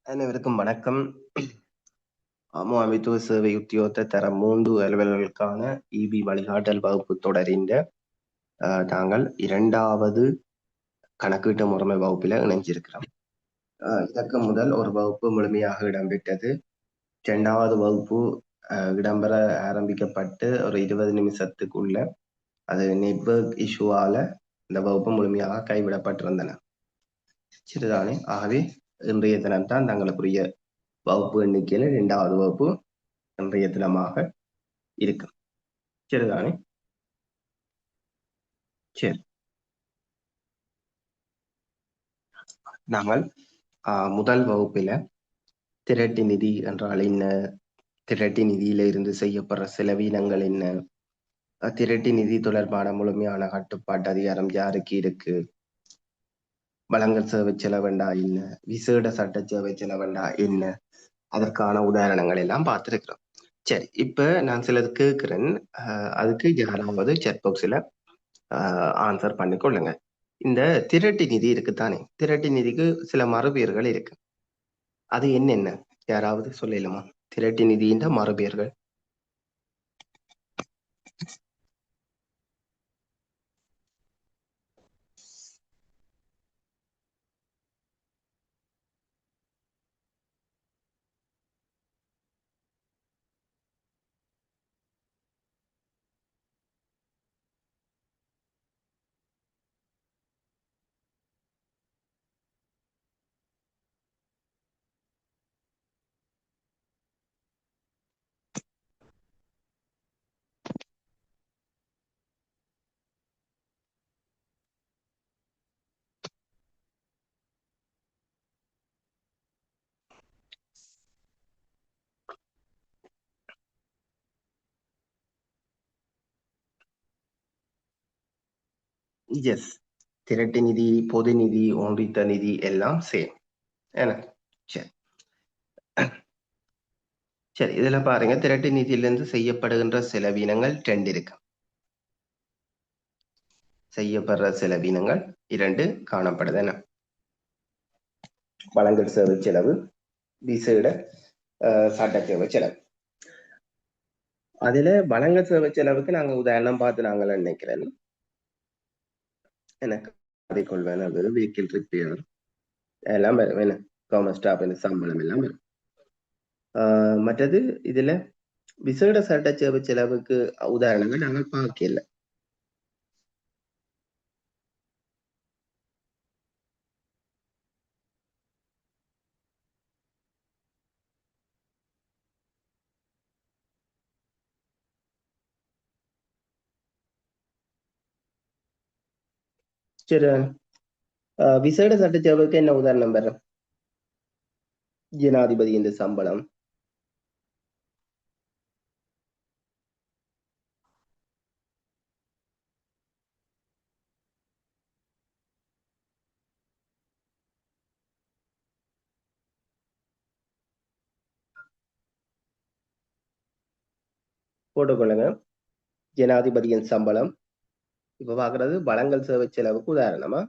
அனைவருக்கும் வணக்கம். அமைத்துவ சேவை உத்தியோகத்த தர 3 அலுவலர்களுக்கான இபி வழிகாட்டல் வகுப்பு தொடரின் தாங்கள் 2வது கணக்கீட்டு முறைமை வகுப்பில இணைஞ்சிருக்கிறோம். இதற்கு முதல் ஒரு வகுப்பு முழுமையாக இடம்பெற்றது. 2வது வகுப்பு இடம்பெற ஆரம்பிக்கப்பட்டு ஒரு 20 நிமிஷத்துக்குள்ள அது நெட்வொர்க் இஷ்யூவால இந்த வகுப்பு முழுமையாக கைவிடப்பட்டிருந்தன. சரிதானே? ஆகவே இன்றைய தினம்தான் தங்களுக்குரிய வகுப்பு எண்ணிக்கையில 2வது வகுப்பு இன்றைய தினமாக இருக்கும். சரிதானே? சரி. நாங்கள் முதல் வகுப்பில திரட்டு நிதி என்றால் என்ன, திரட்டு நிதியில இருந்து செய்யப்படுற செலவீனங்கள் என்ன, திரட்டு நிதி தொடர்பான முழுமையான கட்டுப்பாட்டு அதிகாரம் யாருக்கு இருக்கு, வழங்கல் சேவை செலவெண்டா என்ன, விசேட சட்ட சேவை செலவெண்டா என்ன, அதற்கான உதாரணங்கள் எல்லாம் பார்த்திருக்கிறோம். சரி, இப்ப நான் சிலது கேட்கிறேன். அதுக்கு யாராவது chat box-ல ஆன்சர் பண்ணிக்கொள்ளுங்க. இந்த திரட்டு நிதி இருக்குத்தானே, திரட்டு நிதிக்கு சில மறுபெயர்கள் இருக்கு. அது என்னென்ன யாராவது சொல்லலாமா? திரட்டு நிதியின் மறுபெயர்கள். எஸ், திரட்டு நிதி, பொது நிதி, ஒன்றித்த நிதி எல்லாம் சேம். என்ன? சரி சரி, இதுல பாருங்க, திரட்டு நிதியிலிருந்து செய்யப்படுகின்ற செலவினங்கள் 2 இருக்கு. செய்யப்படுற செலவினங்கள் 2 காணப்படுது. என்ன? வழங்கல் சேவை செலவு, விசேட சட்ட சேவை செலவு. அதுல வழங்கல் சேவை செலவுக்கு நாங்க உதாரணம் பார்த்து நாங்கள் நினைக்கிறேன். எனக்கு அதை கொள்வேன், அது வெஹிக்கிள் ரிப்பேர் எல்லாம் வரும். என்ன? கவர்மெண்ட் ஸ்டாஃப் சம்பளம் எல்லாம் வரும். மற்றது இதுல விசேட சட்ட சேவை செலவுக்கு உதாரணங்கள் நாங்கள் பார்க்கல. சரி, விசேட சட்ட சேவைக்கு என்ன உதாரணம் வரும்? ஜனாதிபதியின் சம்பளம், போட்டுக்கொள்ளுங்க. ஜனாதிபதியின் சம்பளம். இப்ப பாக்குறது வழங்கல் சேவை செலவுக்கு உதாரணமா?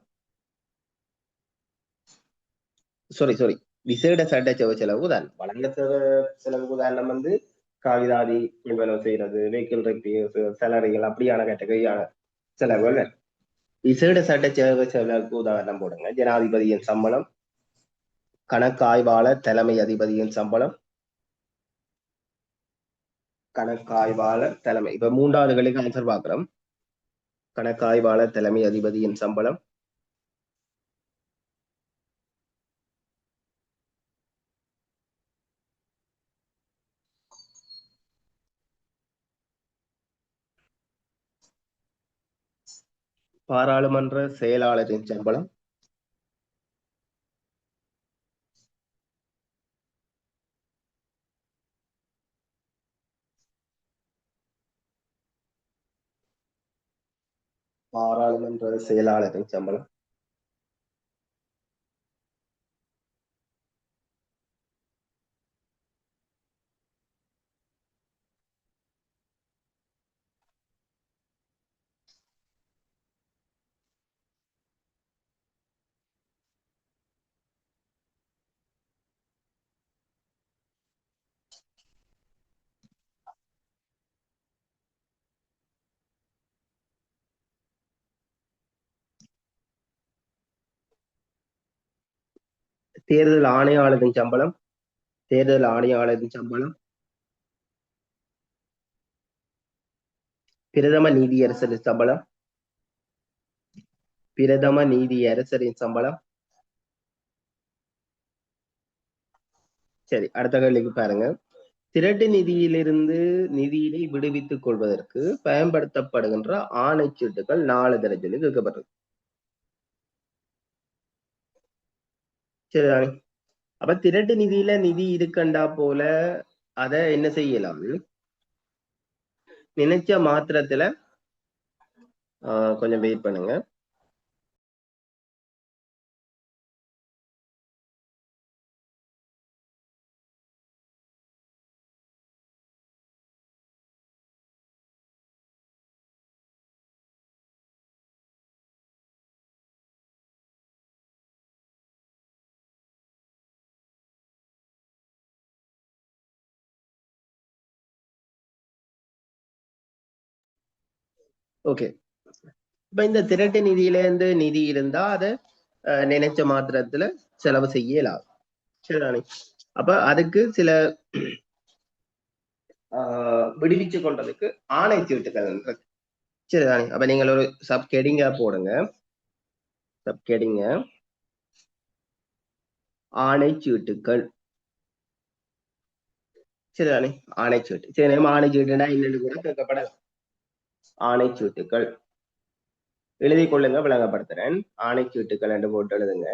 சாரி, விசேட சட்ட சேவை செலவு உதாரணம். வழங்கல் சேவை செலவுக்கு உதாரணம் காகிதாதி கொள்வனவு செய்யறது, வெஹிக்கிள் ரிப்பேர்ஸ், சேலரிகள், அப்படியான கேட்டகரியான செலவுகள். விசேட சட்ட சேவை செலவுக்கு உதாரணம் போடுங்க. ஜனாதிபதியின் சம்பளம், கணக்காய்வாளர் தலைமை அதிபதியின் சம்பளம், கணக்காய்வாளர் தலைமை. இப்ப 3வது களுக்கு ஆன்சர் பார்க்கிறோம். கணக்காய்வாளர் தலைமை அதிபதியின் சம்பளம், பாராளுமன்ற செயலாளரின் சம்பளம், பாராளுமன்ற செயலாளரின் சம்பளம், தேர்தல் ஆணையாளரின் சம்பளம், தேர்தல் ஆணையாளரின் சம்பளம், பிரதம நீதியரசரின் சம்பளம், பிரதம நீதியரசரின் சம்பளம். சரி, அடுத்த கேள்விக்கு பாருங்க. திரட்டு நிதியிலிருந்து நிதியினை விடுவித்துக் கொள்வதற்கு பயன்படுத்தப்படுகின்ற ஆணைச்சீட்டுகள் 4 தரத்தில் கேட்கப்படுறது. சரிதானே? அப்ப திரட்டு நிதியில நிதி இருக்கண்டா போல அத என்ன செய்யலாம், நினைச்ச மாத்திரத்துல கொஞ்சம் வெயிட் பண்ணுங்க. ஓகே, இப்ப இந்த திரட்டு நிதியில இருந்து நிதி இருந்தா அதை நினைச்ச மாத்திரத்துல செலவு செய்யலாம். சரிதானே? அப்ப அதுக்கு சில விடுவிச்சு கொண்டதுக்கு ஆணைச்சீட்டுகள் இருக்கு. சரிதானே? அப்ப நீங்கள் ஒரு சப்கெடிங்கா போடுங்க. சப்கெடிங்க ஆணைச்சீட்டுகள். சரிதானே? ஆணைச்சீட்டு. சரி, நம்ம ஆணைச்சீட்டுனா என்னன்னு கூட கேட்கப்படலாம். ஆணைச்சீட்டுகள் எழுதி கொள்ளுங்க, விளங்கப்படுத்துறேன். ஆணைச்சீட்டுகள் என்று போட்டு எழுதுங்க.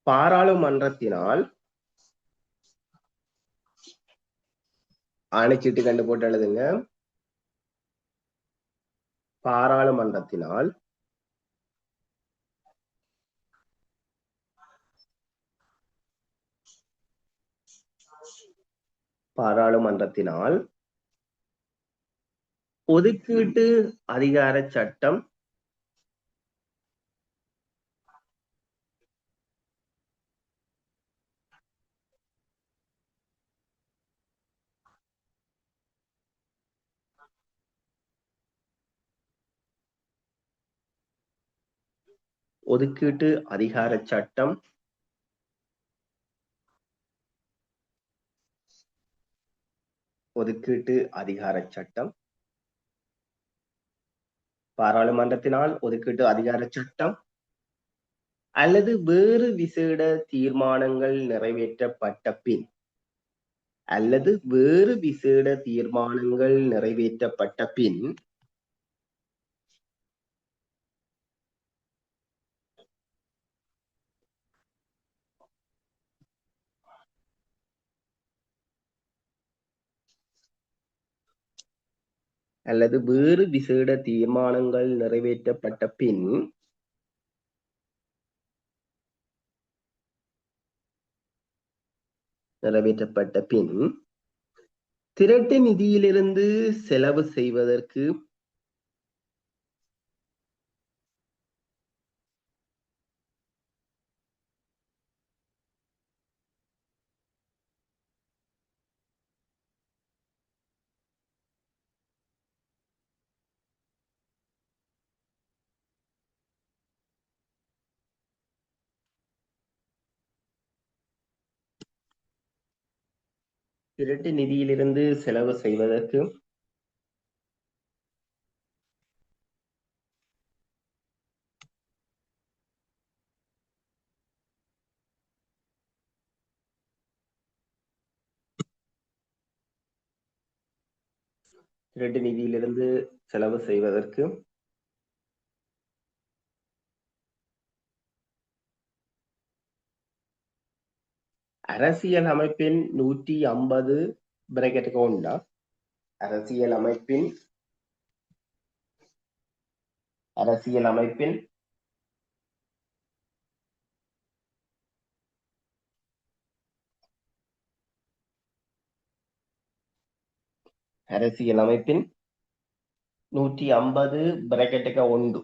பாராளுமன்றத்தினால் ஆணைச்சீட்டு கண்டு போட்டு எழுதுங்க. பாராளுமன்றத்தினால் பாராளுமன்றத்தினால் ஒதுக்கீட்டு அதிகார சட்டம் ஒதுக்கீட்டு அதிகார சட்டம் ஒதுக்கீட்டு அதிகார சட்டம் பாராளுமன்றத்தினால் ஒதுக்கீட்டு அதிகார சட்டம் அல்லது வேறு விசேட தீர்மானங்கள் நிறைவேற்றப்பட்ட பின் அல்லது வேறு விசேட தீர்மானங்கள் நிறைவேற்றப்பட்ட பின் அல்லது வேறு விசேட தீர்மானங்கள் நிறைவேற்றப்பட்ட பின் திரட்டு நிதியிலிருந்து செலவு செய்வதற்கு திரட்டு நிதியிலிருந்து செலவு செய்வதற்கு திரட்டு நிதியிலிருந்து செலவு செய்வதற்கு அரசியல் அமைப்பின் 150 பிராக்கெட்டுக்கு உண்டா, அரசியல் அமைப்பின் அரசியல் அமைப்பின் அரசியல் அமைப்பின் 150 பிராக்கெட்டுக்கு உண்டு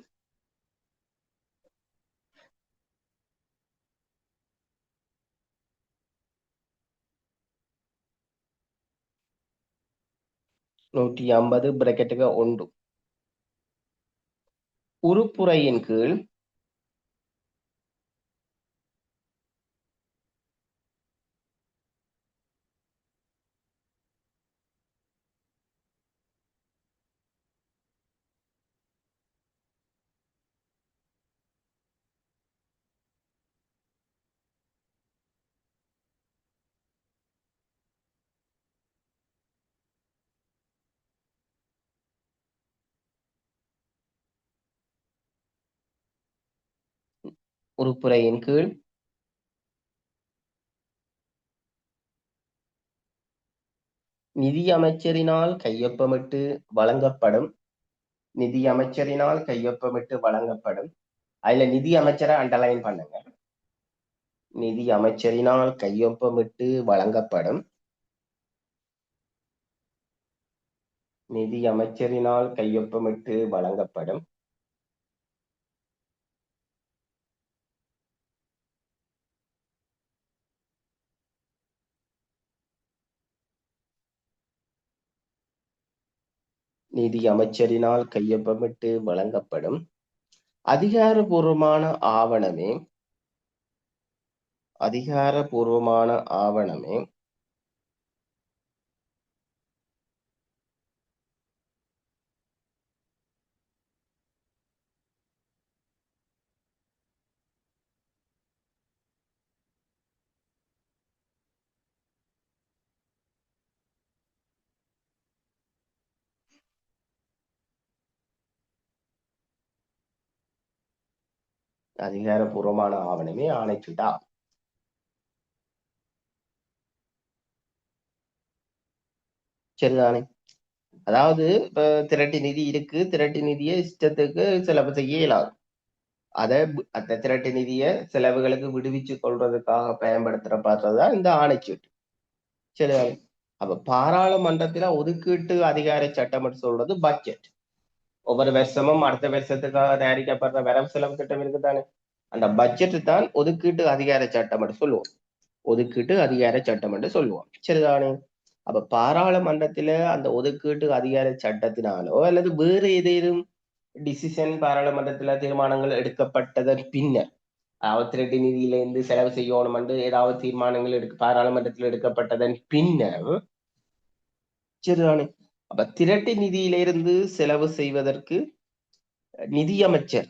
பிராக்கெட்டுக்கு உண்டு உறுப்புரையின் கீழ் உறுப்புரையின் கீழ் நிதி அமைச்சரினால் கையொப்பமிட்டு வழங்கப்படும் நிதி அமைச்சரினால் கையொப்பமிட்டு வழங்கப்படும். அதுல நிதி அமைச்சரை அண்டர்லைன் பண்ணுங்க. நிதி அமைச்சரினால் கையொப்பமிட்டு வழங்கப்படும். நிதி அமைச்சரினால் கையொப்பமிட்டு வழங்கப்படும். நிதி அமைச்சரினால் கையொப்பமிட்டு வழங்கப்படும் அதிகாரபூர்வமான ஆவணமே அதிகாரபூர்வமான ஆவணமே அதிகாரபூர்வமான ஆவணமே ஆணைச்சிட்டா. சரிதானே? அதாவது இப்ப திரட்டு நிதி இருக்கு, திரட்டு நிதியை இஷ்டத்துக்கு செலவு செய்ய இயலாது. அந்த திரட்டு நிதியை செலவுகளுக்கு விடுவிச்சு கொள்றதுக்காக பயன்படுத்துற பார்த்ததுதான் இந்த ஆணைச்சீட்டு. சரிதானே? அப்ப பாராளுமன்றத்துல ஒதுக்கீட்டு அதிகார சட்டம் சொல்றது பட்ஜெட். ஒவ்வொரு வருஷமும் அடுத்த வருஷத்துக்காக தயாரிக்கப்படுற வரவு செலவு திட்டம் இருக்குதானே, அந்த பட்ஜெட் தான் ஒதுக்கீட்டு அதிகார சட்டம் என்று சொல்லுவோம். ஒதுக்கீட்டு அதிகார சட்டம் என்று சொல்லுவோம். சரிதானே? அப்ப பாராளுமன்றத்தில அந்த ஒதுக்கீட்டு அதிகார சட்டத்தினாலோ அல்லது வேறு ஏதேனும் டிசிஷன் பாராளுமன்றத்துல தீர்மானங்கள் எடுக்கப்பட்டதன் பின்னர், அதாவது திரட்டு நிதியில இருந்து செலவு செய்யணும் என்று ஏதாவது தீர்மானங்கள் பாராளுமன்றத்தில் எடுக்கப்பட்டதன் பின்னர், சரிதானே, அப்ப திரட்டு நிதியிலிருந்து செலவு செய்வதற்கு நிதியமைச்சர்,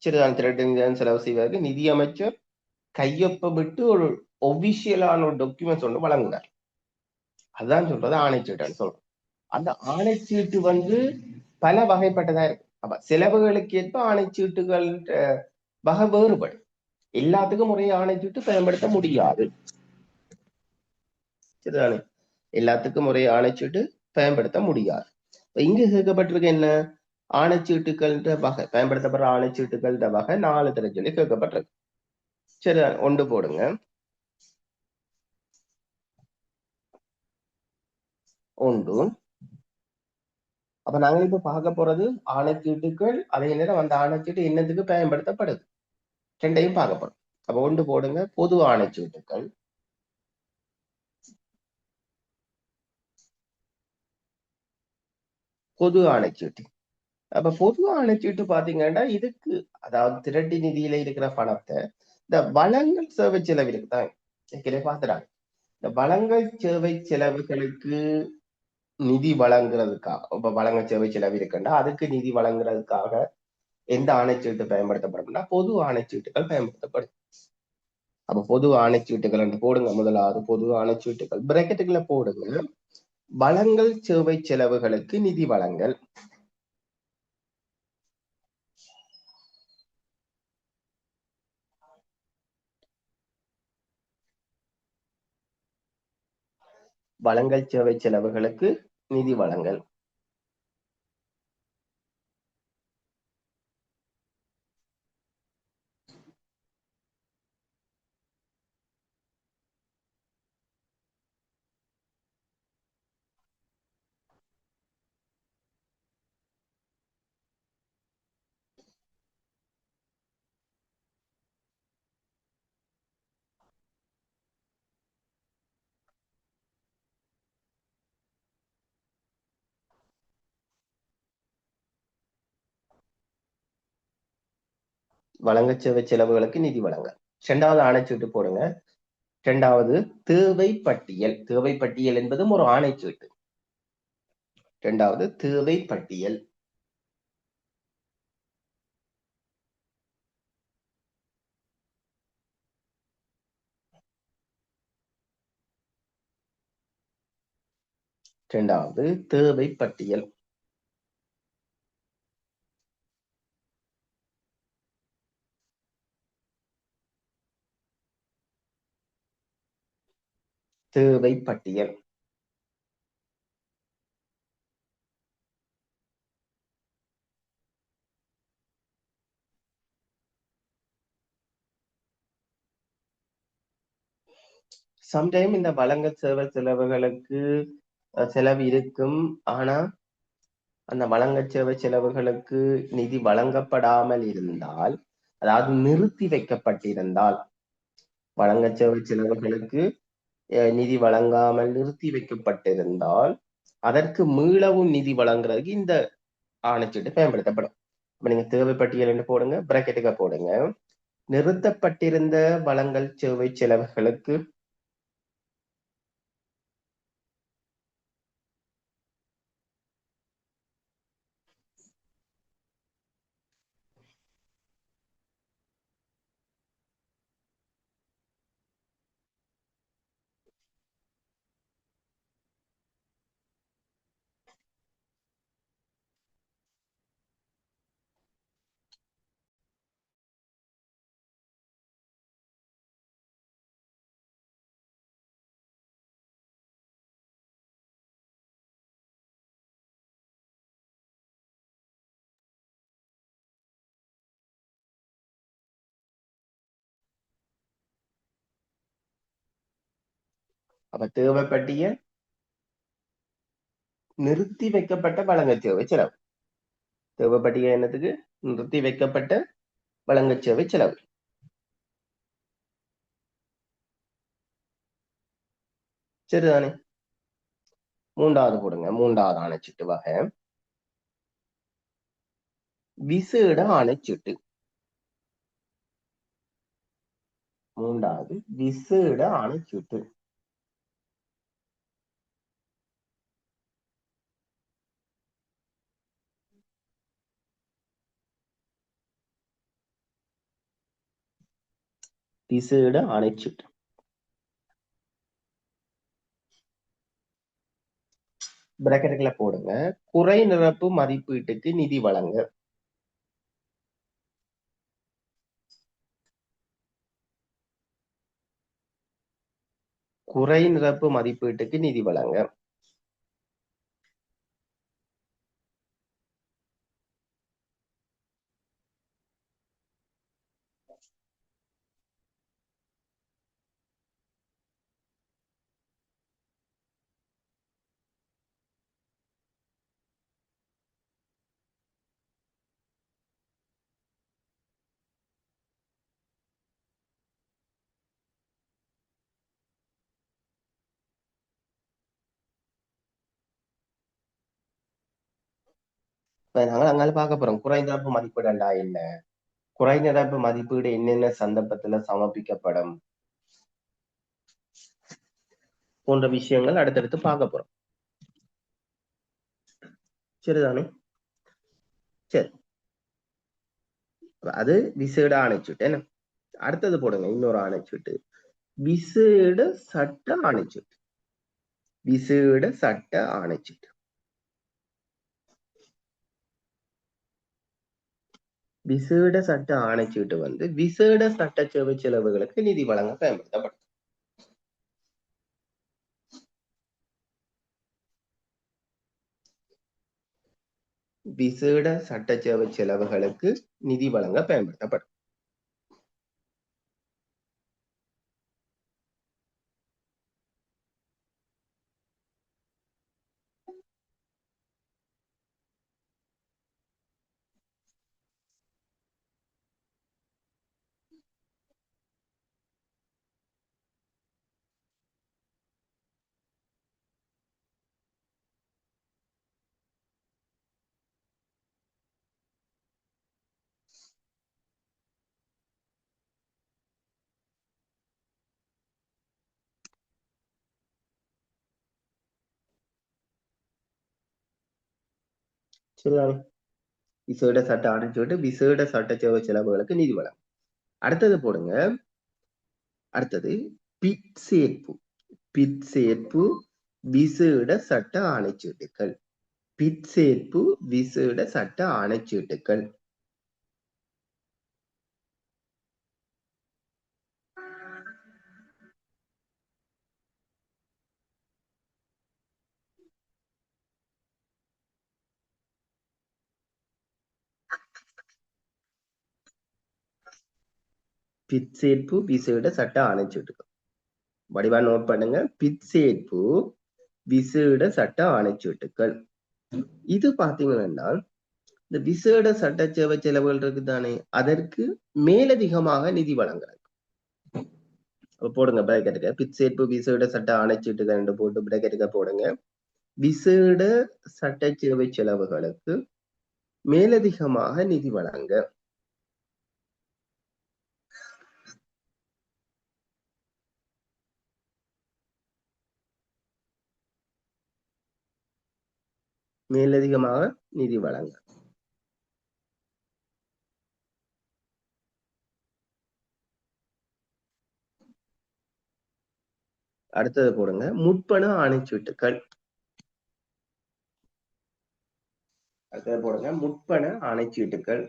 சரிதான், திரட்டு நிதியிலிருந்து செலவு செய்வதற்கு நிதியமைச்சர் கையொப்பமிட்டு ஒரு ஒபிஷியலான ஒரு டாக்குமெண்ட்ஸ் ஒன்று வழங்குனார். அதுதான் சொல்றது ஆணைச்சீட்டுன்னு சொல்றோம். அந்த ஆணைச்சீட்டு பல வகைப்பட்டதா இருக்கு. அப்ப செலவுகளுக்கு ஏற்ப ஆணைச்சீட்டுகள் வகை வேறுபடும். எல்லாத்துக்கும் ஒரே ஆணைச்சீட்டு பயன்படுத்த முடியாது. சரிதானே? எல்லாத்துக்கும் ஒரே ஆணைச்சீட்டு பயன்படுத்த முடியாது. இங்க கேட்கப்பட்டிருக்க என்ன, ஆணைச்சீட்டுகள் வகை, பயன்படுத்தப்படுற ஆணைச்சீட்டுகள் வகை 4 தர சொல்லி கேட்கப்பட்டிருக்கு. சரி, ஒன்று போடுங்க. ஒன்று. அப்ப நாங்க இப்ப பார்க்க போறது ஆணைச்சீட்டுகள், அதே நேரம் அந்த ஆணைச்சீட்டு என்னத்துக்கு பயன்படுத்தப்படுது, ரெண்டையும் பார்க்க போறோம். அப்ப ஒன்று போடுங்க, பொது ஆணைச்சீட்டுகள். பொது ஆணைச்சீட்டு. அப்ப பொது ஆணைச்சீட்டு பாத்தீங்கன்னா இதுக்கு, அதாவது திரட்டு நிதியில இருக்கிற பணத்தை இந்த வளங்கள் சேவை செலவு இருக்குதான் பார்த்துறாங்க. இந்த வளங்கள் சேவை செலவுகளுக்கு நிதி வழங்குறதுக்காக, இப்ப வழங்க சேவை செலவு இருக்குன்னா அதுக்கு நிதி வழங்குறதுக்காக எந்த ஆணைச்சீட்டு பயன்படுத்தப்படும்னா பொது ஆணைச்சீட்டுகள் பயன்படுத்தப்படும். அப்ப பொது ஆணைச்சீட்டுகள் என்று போடுங்க. முதலாவது பொது ஆணைச்சீட்டுகள் பிராக்கெட்டுகளை போடுங்க. வளங்கள் சேவை செலவுகளுக்கு நிதி வழங்கல். வளங்கள் சேவை செலவுகளுக்கு நிதி வழங்கல். வழங்க சேவை செலவுகளுக்கு நிதி வழங்கல். இரண்டாவது ஆணைச்சீட்டு போடுங்க. இரண்டாவது தேவை பட்டியல். தேவை பட்டியல் என்பதும் ஒரு ஆணைச்சீட்டு. இரண்டாவது தேவை பட்டியல். இரண்டாவது தேவை பட்டியல். தேவை பட்டியல். சம்டைம் இந்த வழங்கல் சேவை செலவுகளுக்கு செலவு இருக்கும். ஆனா அந்த வழங்கல் சேவை செலவுகளுக்கு நிதி வழங்கப்படாமல் இருந்தால், அதாவது நிறுத்தி வைக்கப்பட்டிருந்தால், வழங்கல் சேவை செலவுகளுக்கு நிதி வழங்காமல் நிறுத்தி வைக்கப்பட்டிருந்தால், அதற்கு மீளவும் நிதி வழங்குறதுக்கு இந்த ஆணைச்சீட்டு பயன்படுத்தப்படும். அப்ப நீங்க தேவை பட்டியல் என்று போடுங்க, பிராக்கெட்டுக்கு போடுங்க. நிறுத்தப்பட்டிருந்த வழங்கல் சேவை செலவுகளுக்கு அப்ப தேவை பட்டியல் நிறுத்தி வைக்கப்பட்ட வழங்கல் சேவை செலவு. தேவை பட்டியல் என்னத்துக்கு? நிறுத்தி வைக்கப்பட்ட வழங்கல் சேவை செலவு. சரிதானே? மூன்றாவது போடுங்க. மூன்றாவது ஆணைச்சீட்டு வகை விசேட ஆணைச்சீட்டு. மூன்றாவது விசேட ஆணைச்சீட்டு. விசேட ஆணைச்சீட்டு. பிராக்கெட்டுக்குள்ள போடுங்க. குறை நிரப்பு மதிப்பீட்டுக்கு நிதி வழங்க. குறை நிரப்பு மதிப்பீட்டுக்கு நிதி வழங்க. இப்ப நாங்க அங்கால பார்க்க போறோம். குறை நிரப்பு மதிப்பீடுண்டா என்ன? குறை நிரப்பு மதிப்பீடு என்னென்ன சந்தர்ப்பத்துல சமர்ப்பிக்கப்படும் போன்ற விஷயங்கள் அடுத்தடுத்து பார்க்க போறோம். சரிதானே? சரி, அது விசேட ஆணைச்சீட்டு. என்ன அடுத்தது போடுங்க. இன்னொரு ஆணைச்சீட்டு விசேட சட்ட ஆணைச்சீட்டு. விசேட சட்ட ஆணைச்சீட்டு. விசேட சட்ட ஆணைச்சீட்டு வந்து விசேட சட்ட சேவை செலவுகளுக்கு நிதி வழங்க பயன்படுத்தப்படும். விசேட சட்ட சேவை செலவுகளுக்கு நிதி வழங்க பயன்படுத்தப்படும். சரிதானே? விசேட சட்ட ஆணைச்சீட்டு விசேட சட்ட சேவை செலவுகளுக்கு நிதி வழங்கும். அடுத்தது போடுங்க. அடுத்தது பிற்சேர்ப்பு. பிற்சேர்ப்பு விசேட சட்ட ஆணைச்சீட்டுகள். பிற்சேர்ப்பு விசேட சட்ட ஆணைச்சீட்டுகள். பிற்சேர்ப்பு விசேட சட்ட ஆணைச்சீட்டுகள். வடிவா நோட் பண்ணுங்க. பிற்சேர்ப்பு விசேட சட்ட ஆணைச்சீட்டுகள். இது பாத்தீங்கன்னா இந்த விசேட சட்ட சேவை செலவுகள் இருக்குதானே, அதற்கு மேலதிகமாக நிதி வழங்குறது. போடுங்க பிராக்கெட்டுக்கு. பிற்சேர்ப்பு விசேட சட்ட ஆணைச்சீட்டுகள் என்று போட்டு பிராக்கெட்டுக்கு போடுங்க. விசேட சட்ட சேவை செலவுகளுக்கு மேலதிகமாக நிதி வழங்க. மேலதிகமாக நிதி வழங்க. அடுத்தது போடுங்க. முற்பண ஆணைச்சீட்டுகள். அடுத்தது போடுங்க. முற்பண ஆணைச்சீட்டுகள்.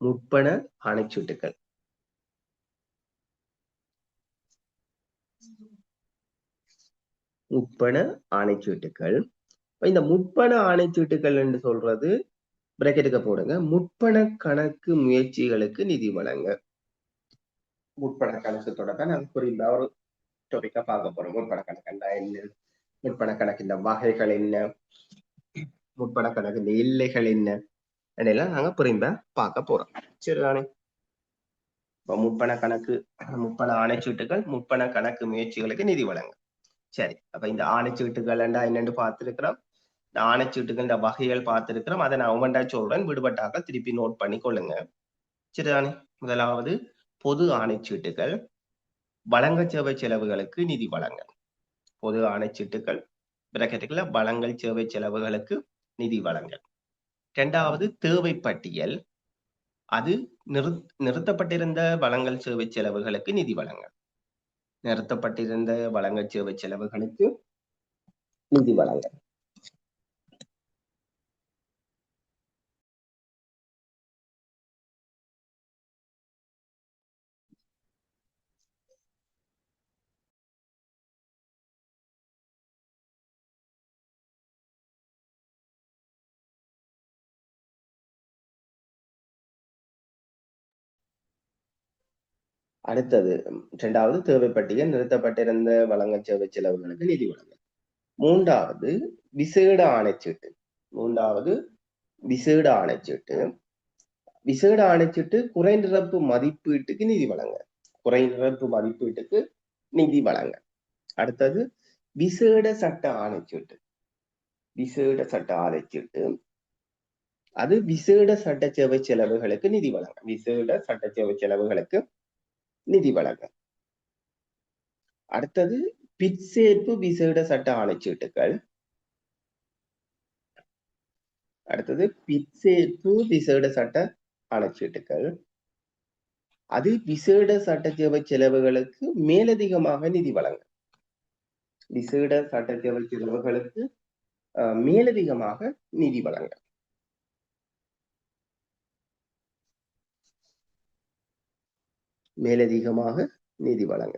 முற்பண ஆணைச்சீட்டுகள். முற்பண ஆணைச்சீட்டுகள். இந்த முற்பண ஆணைச்சீட்டுகள் என்று சொல்றது பிராக்கெட்டுக்கு போடுங்க. முற்பண கணக்கு முயற்சிகளுக்கு நிதி வழங்க. முற்பண கணக்கு தொடர்பாக நாங்கள் புரிந்த ஒரு டாபிக்கா பார்க்க போறோம். முற்பண கணக்கு என்ன, முற்பண கணக்கின் வகைகள் என்ன, முற்பண கணக்கின் எல்லைகள் என்ன எல்லாம் நாங்க புரிந்த பார்க்க போறோம். சரிதானே? இப்ப முற்பண கணக்கு, முற்பண ஆணைச்சீட்டுகள், முற்பண கணக்கு முயற்சிகளுக்கு நிதி வழங்க. சரி, அப்ப இந்த ஆணைச்சீட்டுகள் என்னன்னு பார்த்திருக்கிறோம். இந்த ஆணைச்சீட்டுகள் இந்த வகைகள் பார்த்திருக்கிறோம். அதை நான் ஒவ்வொன்றா சொல்றேன், விடுபட்டாக திருப்பி நோட் பண்ணி கொள்ளுங்க. சரிதானே? முதலாவது பொது ஆணைச்சீட்டுகள், வழங்க சேவை செலவுகளுக்கு நிதி வழங்க. பொது ஆணைச்சீட்டுகள் பிராக்கெட்டுக்குள்ள வழங்கல் சேவை செலவுகளுக்கு நிதி வழங்க. இரண்டாவது தேவை பட்டியல், அது நிறுத்தப்பட்டிருந்த வழங்கல் சேவை செலவுகளுக்கு நிதி வழங்க. நிறுத்தப்பட்டிருந்த வழங்கல் சேவை செலவுகளுக்கு நிதி வழங்க. அடுத்தது இரண்டாவது தேவைப்பட்டியல், நிறுத்தப்பட்டிருந்த வழங்கல் சேவை செலவுகளுக்கு நிதி வழங்க. மூன்றாவது விசேட ஆணைச்சீட்டு. மூன்றாவது விசேட ஆணைச்சீட்டு. விசேட ஆணைச்சீட்டு குறைநிரப்பு மதிப்பீட்டுக்கு நிதி வழங்க. குறைநிரப்பு மதிப்பீட்டுக்கு நிதி வழங்க. அடுத்தது விசேட சட்ட ஆணைச்சீட்டு. விசேட சட்ட ஆணைச்சீட்டு, அது விசேட சட்ட சேவை செலவுகளுக்கு நிதி வழங்க. விசேட சட்ட சேவை செலவுகளுக்கு நிதி வழங்க. அடுத்தது பிற்சேர்ப்பு விசேட சட்ட ஆணைச்சீட்டுகள். அடுத்தது பிற்சேர்ப்பு விசேட சட்ட ஆணைச்சீட்டுகள், அது விசேட சட்ட சேவை செலவுகளுக்கு மேலதிகமாக நிதி வழங்க. விசேட சட்ட சேவை செலவுகளுக்கு மேலதிகமாக நிதி வழங்க. மேலதிகமாக நிதி வழங்க.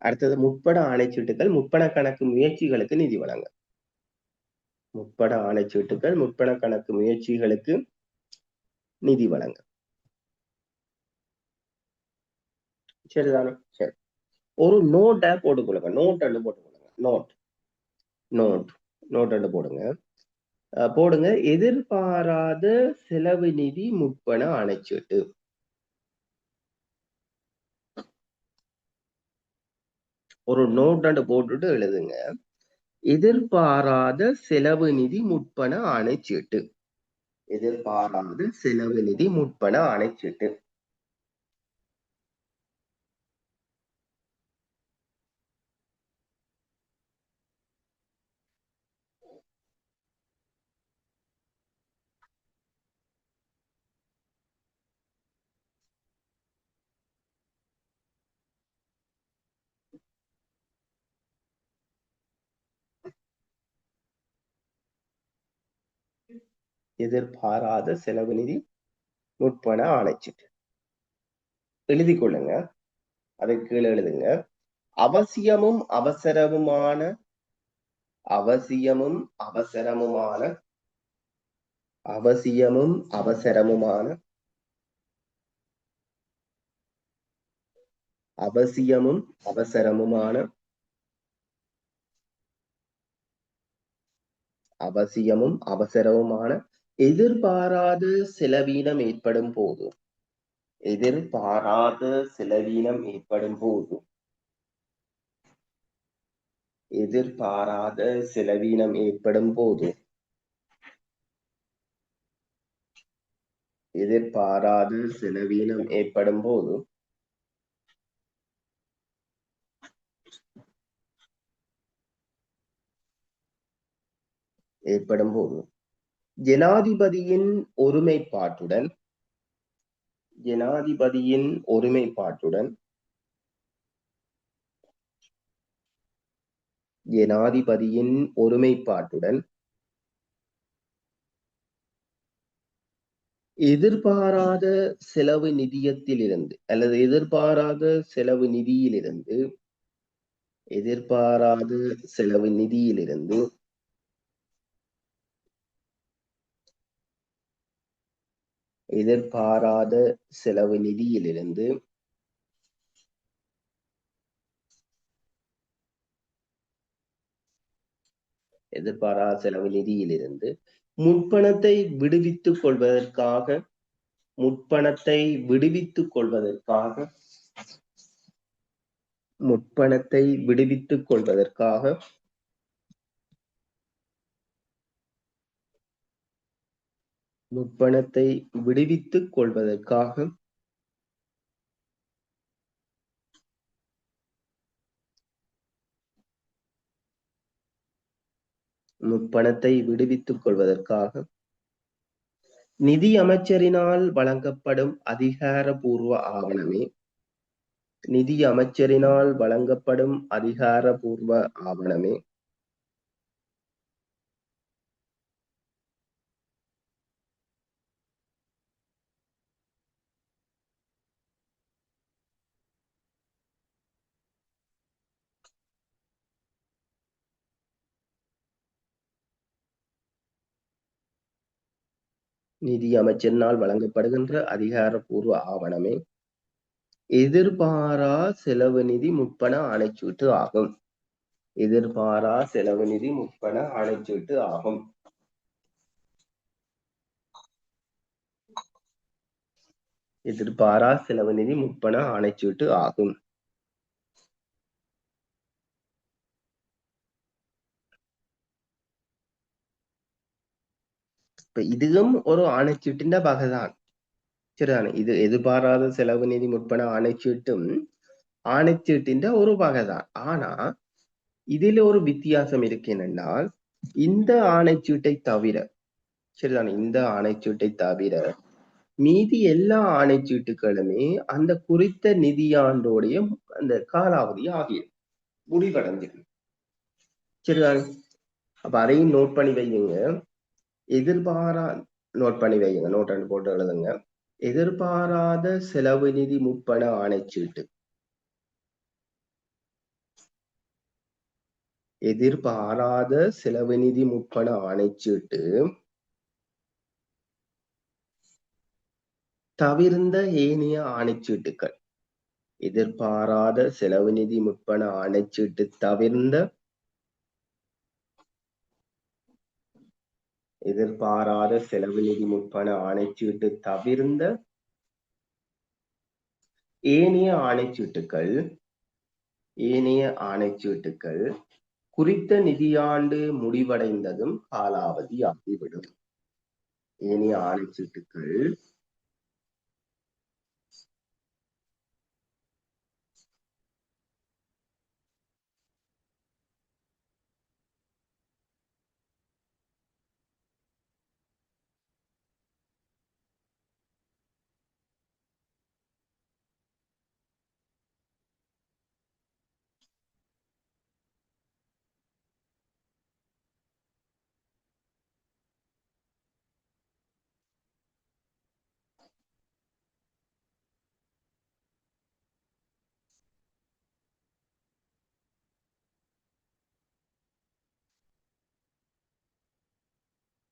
அடுத்தது முற்பட ஆணைச்சீட்டுகள், முற்பட கணக்கு முயற்சிகளுக்கு நிதி வழங்க. முற்பட ஆணைச்சீட்டுகள், முற்பட கணக்கு முயற்சிகளுக்கு நிதி வழங்க. சரிதானே? சரி, ஒரு நோட்டை போட்டுக்கொள்ளுங்க. நோட் போட்டுக்கொள்ளுங்க. நோட் நோட் நோட் போடுங்க. போடுங்க. எதிர்பாராத செலவு நிதி முற்பண ஆணைச்சீட்டு. ஒரு நோட் போட்டுட்டு எழுதுங்க. எதிர்பாராத செலவு நிதி முற்பண ஆணைச்சீட்டு. எதிர்பாராத செலவு நிதி முற்பண ஆணைச்சீட்டு. எதிர்பாராத செலவு நிதி முற்பண ஆணைச்சீட்டு எழுதி கொள்ளுங்க. அதை கீழே எழுதுங்க. அவசியமும் அவசரமுமான அவசியமும் அவசரமுமான அவசியமும் அவசரமுமான அவசியமும் அவசரமுமான அவசியமும் அவசரமுமான எதிர்பாராத செலவீனம் ஏற்படும் போது எதிர்பாராத செலவீனம் ஏற்படும் போது எதிர்பாராத செலவீனம் ஏற்படும் போது எதிர்பாராத செலவீனம் ஏற்படும் போது ஏற்படும் போது ஜனாதிபதியின் ஒருமைப்பாட்டுடன் ஜனாதிபதியின் ஒருமைப்பாட்டுடன் ஜனாதிபதியின் ஒருமைப்பாட்டுடன் எதிர்பாராத செலவு நிதியத்திலிருந்து அல்லது எதிர்பாராத செலவு நிதியிலிருந்து எதிர்பாராத செலவு நிதியிலிருந்து எதிர்பாராத செலவு நிதியிலிருந்து எதிர்பாராத செலவு நிதியிலிருந்து முற்பணத்தை விடுவித்துக் கொள்வதற்காக முற்பணத்தை விடுவித்துக் கொள்வதற்காக முற்பணத்தை விடுவித்துக் கொள்வதற்காக முற்பணத்தை விடுவித்துக் கொள்வதற்காக முற்பணத்தை விடுவித்துக் கொள்வதற்காக நிதி அமைச்சரினால் வழங்கப்படும் அதிகாரபூர்வ ஆவணமே நிதி அமைச்சரினால் வழங்கப்படும் அதிகாரபூர்வ ஆவணமே நிதி அமைச்சரினால் வழங்கப்படுகின்ற அதிகாரபூர்வ ஆவணமே எதிர்பாரா செலவு நிதி முற்பண ஆணைச்சீட்டு ஆகும் எதிர்பாரா செலவு நிதி முற்பண ஆணைச்சீட்டு ஆகும் எதிர்பாரா செலவு நிதி முற்பண ஆணைச்சீட்டு ஆகும் இப்ப இதுவும் ஒரு ஆணைச்சீட்டின் வகைதான் சரிதானே இது எதிர்பாராத செலவு நிதி முற்பண ஆணைச்சீட்டும் ஆணைச்சீட்டின் ஒரு வகைதான் ஆனா இதுல ஒரு வித்தியாசம் இருக்கு என்னென்னால் இந்த ஆணைச்சீட்டை தவிர சரிதானே இந்த ஆணைச்சீட்டை தவிர மீதி எல்லா ஆணைச்சீட்டுகளுமே அந்த குறித்த நிதியாண்டோடைய அந்த காலாவதி ஆகிய முடிவடைஞ்சிடும் சரிதானே அப்ப அதையும் நோட் பண்ணி வையுங்க எதிர்பாரா நோட் பண்ணி வையுங்க நோட் ரெண்டு போட்டு எழுதுங்க எதிர்பாராத செலவு நிதி முற்பண ஆணைச்சீட்டு எதிர்பாராத செலவு நிதி முற்பண ஆணைச்சீட்டு தவிர்ந்த ஏனைய ஆணைச்சீட்டுகள் எதிர்பாராத செலவு நிதி முற்பண ஆணைச்சீட்டு தவிர்ந்த எதிர்பாராத செலவு நிதி முற்பண ஆணைச்சீட்டு தவிர்ந்த ஏனைய ஆணைச்சீட்டுகள் ஏனைய ஆணைச்சீட்டுகள் குறித்த நிதியாண்டு முடிவடைந்ததும் காலாவதி ஆகிவிடும் ஏனைய ஆணைச்சீட்டுகள்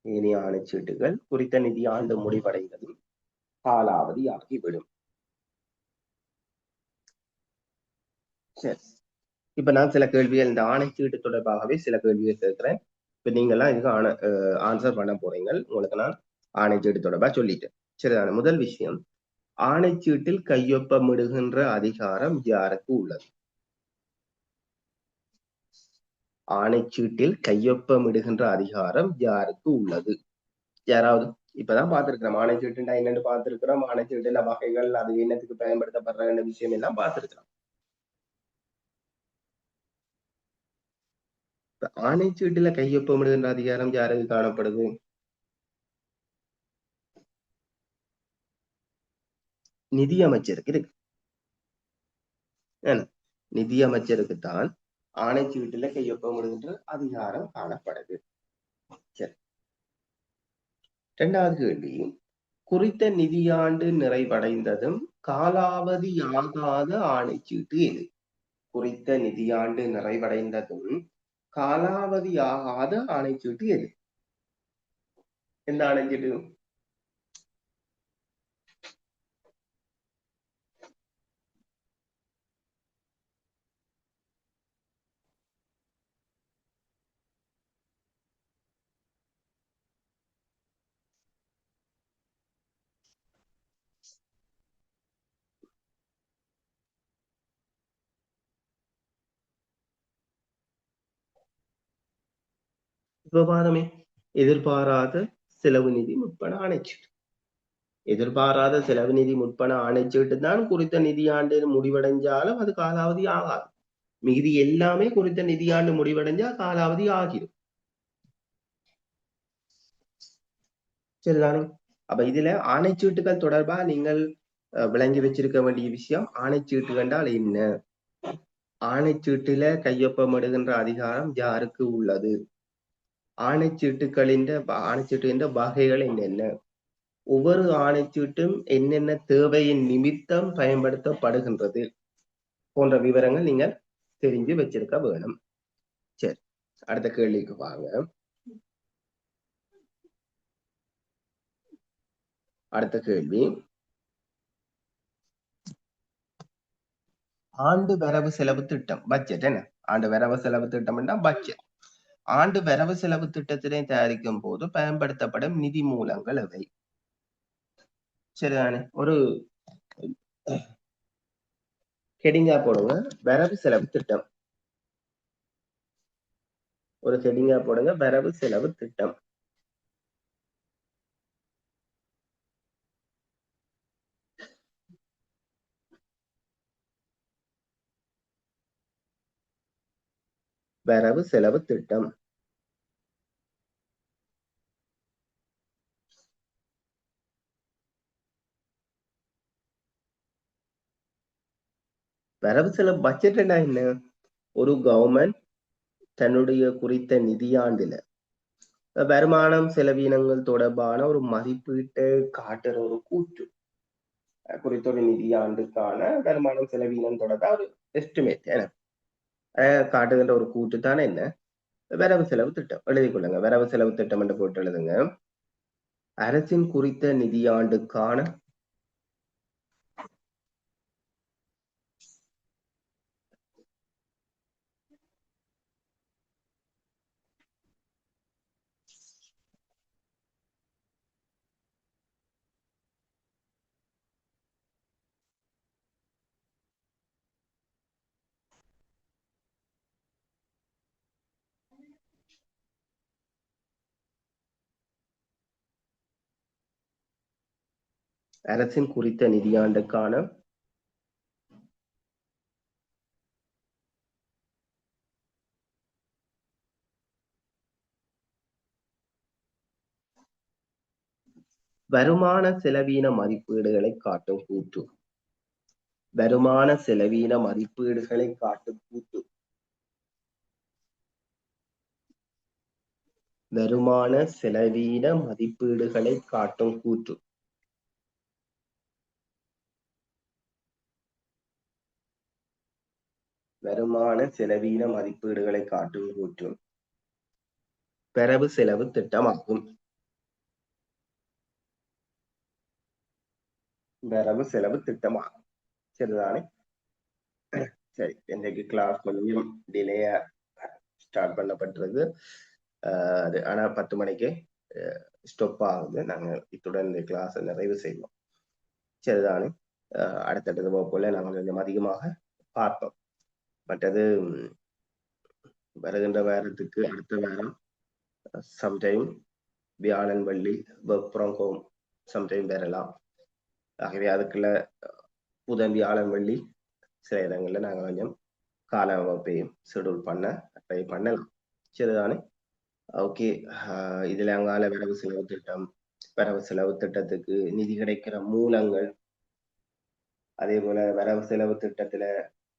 ஏனைய ஆணைச்சீட்டுகள் குறித்த நிதி ஆண்டு முடிவடைந்ததும் காலாவதி ஆகிவிடும். சரி, இப்ப நான் சில கேள்விகள் இந்த ஆணைச்சீட்டு தொடர்பாகவே சில கேள்விகள் கேட்கிறேன். இப்ப நீங்கெல்லாம் இதுக்கு ஆன்சர் பண்ண போறீங்க. உங்களுக்கு நான் ஆணைச்சீட்டு தொடர்பா சொல்லிட்டேன். சரிதான? முதல் விஷயம், ஆணைச்சீட்டில் கையொப்பமிடுகின்ற அதிகாரம் யாருக்கு உள்ளது? ஆணைச்சீட்டில் கையொப்பமிடுகின்ற அதிகாரம் யாருக்கு உள்ளது? யாராவது இப்பதான் பார்த்திருக்கிறோம் ஆணைச்சீட்டுண்டா என்னன்னு பார்த்திருக்கிறோம். ஆணைச்சீட்டுல வகைகள், அது என்னத்துக்கு பயன்படுத்தப்படுற விஷயம் எல்லாம் பார்த்திருக்கிறோம். ஆணைச்சீட்டுல கையொப்பமிடுகின்ற அதிகாரம் யாருக்கு காணப்படுது? நிதி அமைச்சருக்கு இருக்கு. நிதி அமைச்சருக்கு தான் ஆணைச்சீட்டுல கையொப்பமிடுகின்ற அதிகாரம் காணப்படுது. சரி, இரண்டாவது கேள்வி, குறித்த நிதியாண்டு நிறைவடைந்ததும் காலாவதியாகாத ஆணைச்சீட்டு எது? குறித்த நிதியாண்டு நிறைவடைந்ததும் காலாவதியாகாத ஆணைச்சீட்டு எது? எந்த ஆணைச்சீட்டு? விவகாரமே எதிர்பாராத செலவு நிதி முற்பண ஆணைச்சீட்டு. எதிர்பாராத செலவு நிதி முற்பண ஆணைச்சீட்டு தான் குறித்த நிதியாண்டு முடிவடைஞ்சாலும் அது காலாவதி ஆகாது. மீதி எல்லாமே குறித்த நிதியாண்டு முடிவடைஞ்சா காலாவதி ஆகிடும். சரிதானே? அப்ப இதுல ஆணைச்சீட்டுகள் தொடர்பா நீங்கள் விளங்கி வச்சிருக்க வேண்டிய விஷயம், ஆணைச்சீட்டு என்றால் என்ன, ஆணைச்சீட்டுல கையொப்பமிடுகின்ற அதிகாரம் யாருக்கு உள்ளது, ஆணைச்சீட்டு வகைகள் என்னென்ன, ஒவ்வொரு ஆணைச்சீட்டும் என்னென்ன தேவையின் நிமித்தம் பயன்படுத்தப்படுகின்றது போன்ற விவரங்கள் நீங்கள் தெரிஞ்சு வச்சிருக்க வேணும். சரி, அடுத்த கேள்விக்கு வாங்க. அடுத்த கேள்வி, ஆண்டு வரவு செலவு திட்டம், பட்ஜெட். என்ன ஆண்டு வரவு செலவு திட்டம்னா பட்ஜெட். ஆண்டு வரவு செலவு திட்டத்தினை தயாரிக்கும் போது பயன்படுத்தப்படும் நிதி மூலங்கள் எவை? சரிதானே? ஒரு ஹெடிங்கா போடுங்க, வரவு செலவு திட்டம். ஒரு ஹெடிங்கா போடுங்க, வரவு செலவு திட்டம். வரவு செலவு திட்டம். வரவு செலவு பட்ஜெட் என்ன? ஒரு கவர்மெண்ட் தன்னுடைய குறித்த நிதியாண்டுல வருமானம் செலவினங்கள் தொடர்பான ஒரு மதிப்பீட்டை காட்டுற ஒரு கூற்று. குறித்த ஒரு நிதியாண்டுக்கான வருமானம் செலவினம் தொடர்பாக ஒரு எஸ்டிமேட் காட்டுகின்ற ஒரு கூற்று தானே என்ன வரவு செலவு திட்டம். எழுதிக் கொள்ளுங்க, வரவு செலவு திட்டம் என்று போட்டு எழுதுங்க. அரசின் குறித்த நிதியாண்டுக்கான அரசின் குறித்த நிதியாண்டுக்கான வருமான செலவீன மதிப்பீடுகளை காட்டும் கூற்று. வருமான செலவீன மதிப்பீடுகளை காட்டும் கூற்று. வருமான செலவீன மதிப்பீடுகளை காட்டும் கூற்று. வருமான செலவீன மதிப்பீடுகளை காட்டும் கூற்று வரவு செலவு திட்டமாகும். வரவு செலவு திட்டமாகும். சரிதானே? சரி, இன்றைக்கு கிளாஸ் கொஞ்சம் டிலேயா ஸ்டார்ட் பண்ணப்பட்டிருக்கு. அது ஆனா 10 மணிக்கு ஸ்டாப் ஆகுது. நாங்கள் இத்துடன் இந்த கிளாஸை நிறைவு செய்வோம். சரிதானே? அடுத்தடுத்த வகுப்புல நாங்கள் கொஞ்சம் அதிகமாக பார்ப்போம். மற்றது வருகின்ற வாரத்துக்கு அடுத்த வாரம் சம்டைம் வியாழன் வெள்ளி ஒர்க் ஃப்ரம் ஹோம் சம்டைம் வரலாம். ஆகவே அதுக்குள்ள புதன் வியாழன் வெள்ளி சில இடங்கள்ல நாங்கள் கொஞ்சம் கால வகுப்பையும் ஷெடியூல் பண்ண ட்ரை பண்ணலாம். சரிதானே? ஓகே. இதுல அங்கால வரவு செலவு திட்டம், வரவு செலவு திட்டத்துக்கு நிதி கிடைக்கிற மூலங்கள், அதே போல வரவு செலவு திட்டத்துல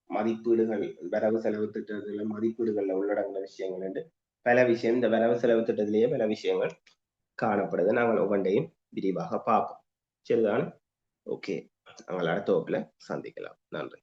மதிப்பீடுகள், வரவு செலவு திட்டத்துல மதிப்பீடுகள்ல உள்ளடங்கின விஷயங்கள் என்று பல விஷயம் இந்த வரவு செலவு திட்டத்திலேயே பல விஷயங்கள் காணப்படுது. நாங்கள் ஒவ்வொன்றையும் விரிவாக பார்ப்போம். சரிதானே? ஓகே, நாங்கள் அடுத்த வகுப்புல சந்திக்கலாம். நன்றி.